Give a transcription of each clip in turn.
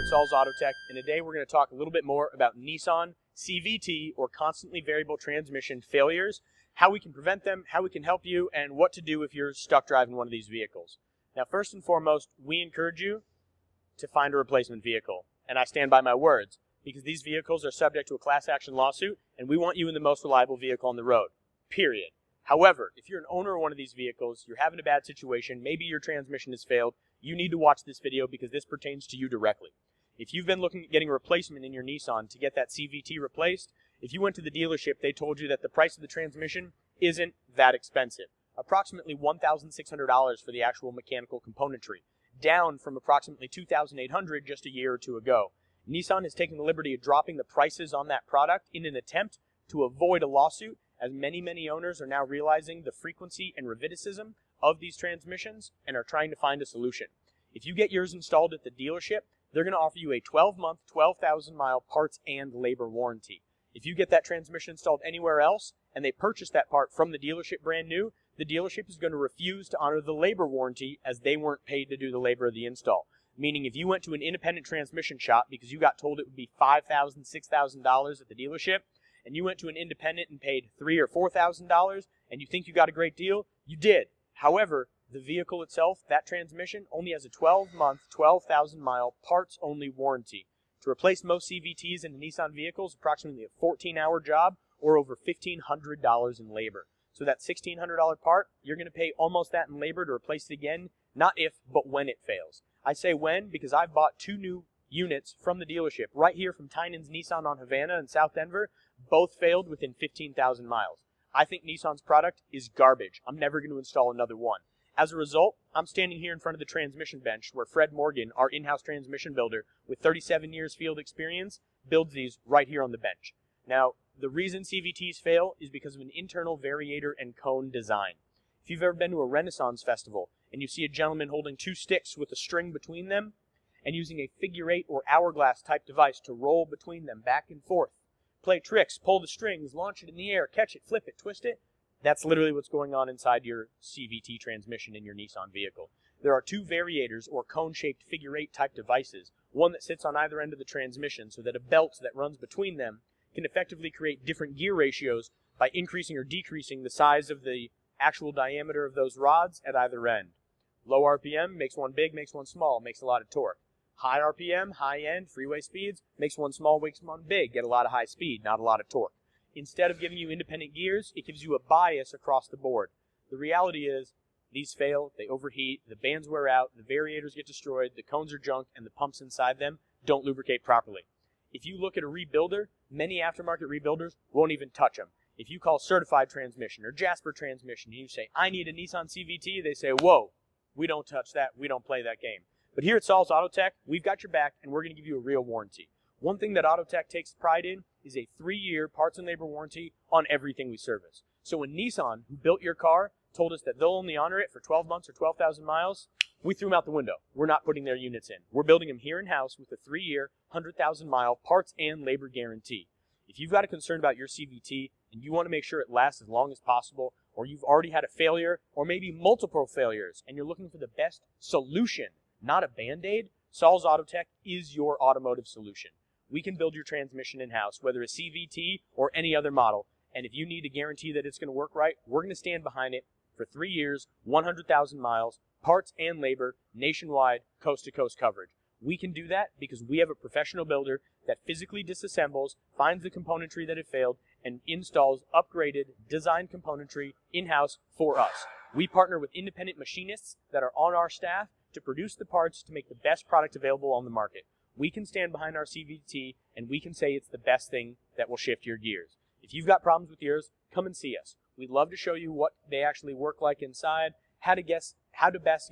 Saul's Autotech, and today we're going to talk a little bit more about Nissan CVT, or constantly variable transmission failures, how we can prevent them, how we can help you, and what to do if you're stuck driving one of these vehicles. Now, first and foremost, we encourage you to find a replacement vehicle, and I stand by my words, because these vehicles are subject to a class action lawsuit, and we want you in the most reliable vehicle on the road, period. However, if you're an owner of one of these vehicles, you're having a bad situation, maybe your transmission has failed, you need to watch this video because this pertains to you directly. If you've been looking at getting a replacement in your Nissan to get that CVT replaced, if you went to the dealership, they told you that the price of the transmission isn't that expensive. Approximately $1,600 for the actual mechanical componentry, down from approximately $2,800 just a year or two ago. Nissan has taken the liberty of dropping the prices on that product in an attempt to avoid a lawsuit, as many owners are now realizing the frequency and recidivism of these transmissions and are trying to find a solution. If you get yours installed at the dealership, they're going to offer you a 12-month, 12,000-mile parts and labor warranty. If you get that transmission installed anywhere else and they purchase that part from the dealership brand new, the dealership is going to refuse to honor the labor warranty as they weren't paid to do the labor of the install. Meaning if you went to an independent transmission shop because you got told it would be $5,000, $6,000 at the dealership, and you went to an independent and paid $3,000 or $4,000, and you think you got a great deal, you did. However, the vehicle itself, that transmission, only has a 12-month, 12,000-mile parts-only warranty. To replace most CVTs in a Nissan vehicle is approximately a 14-hour job or over $1,500 in labor. So that $1,600 part, you're going to pay almost that in labor to replace it again, not if, but when it fails. I say when because I've bought 2 new units from the dealership right here from Tynan's Nissan on Havana in South Denver. Both failed within 15,000 miles. I think Nissan's product is garbage. I'm never going to install another one. As a result, I'm standing here in front of the transmission bench where Fred Morgan, our in-house transmission builder with 37 years field experience, builds these right here on the bench. Now, the reason CVTs fail is because of an internal variator and cone design. If you've ever been to a Renaissance festival and you see a gentleman holding 2 sticks with a string between them and using a figure 8 or hourglass type device to roll between them back and forth, play tricks, pull the strings, launch it in the air, catch it, flip it, twist it, that's literally what's going on inside your CVT transmission in your Nissan vehicle. There are 2 variators or cone-shaped figure 8 type devices, one that sits on either end of the transmission so that a belt that runs between them can effectively create different gear ratios by increasing or decreasing the size of the actual diameter of those rods at either end. Low RPM makes one big, makes one small, makes a lot of torque. High RPM, high end, freeway speeds, makes one small, makes one big, get a lot of high speed, not a lot of torque. Instead of giving you independent gears, it gives you a bias across the board. The reality is, these fail, they overheat, the bands wear out, the variators get destroyed, the cones are junk, and the pumps inside them don't lubricate properly. If you look at a rebuilder, many aftermarket rebuilders won't even touch them. If you call Certified Transmission or Jasper Transmission and you say, I need a Nissan CVT, they say, whoa, we don't touch that, we don't play that game. But here at Saul's Autotech, we've got your back, and we're going to give you a real warranty. One thing that Autotech takes pride in is a 3-year parts and labor warranty on everything we service. So when Nissan, who built your car, told us that they'll only honor it for 12 months or 12,000 miles, we threw them out the window. We're not putting their units in. We're building them here in-house with a 3-year, 100,000-mile parts and labor guarantee. If you've got a concern about your CVT and you want to make sure it lasts as long as possible, or you've already had a failure, or maybe multiple failures, and you're looking for the best solution, not a Band-Aid, Saul's Autotech is your automotive solution. We can build your transmission in-house, whether a CVT or any other model, and if you need to guarantee that it's going to work right, we're going to stand behind it for 3 years, 100,000 miles, parts and labor, nationwide, coast-to-coast coverage. We can do that because we have a professional builder that physically disassembles, finds the componentry that had failed, and installs upgraded, designed componentry in-house for us. We partner with independent machinists that are on our staff to produce the parts to make the best product available on the market. We can stand behind our CVT, and we can say it's the best thing that will shift your gears. If you've got problems with yours, come and see us. We'd love to show you what they actually work like inside, how to best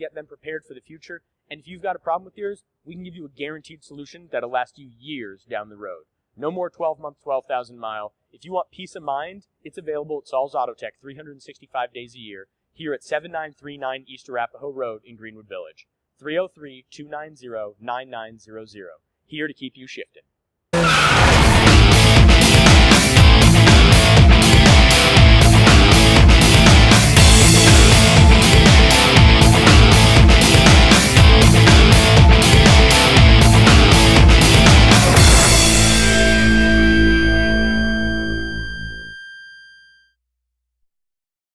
get them prepared for the future, and if you've got a problem with yours, we can give you a guaranteed solution that'll last you years down the road. No more 12-month, 12,000-mile. If you want peace of mind, it's available at Saul's Autotech 365 days a year, here at 7939 East Arapaho Road in Greenwood Village. 303-290-9900. Here to keep you shifting.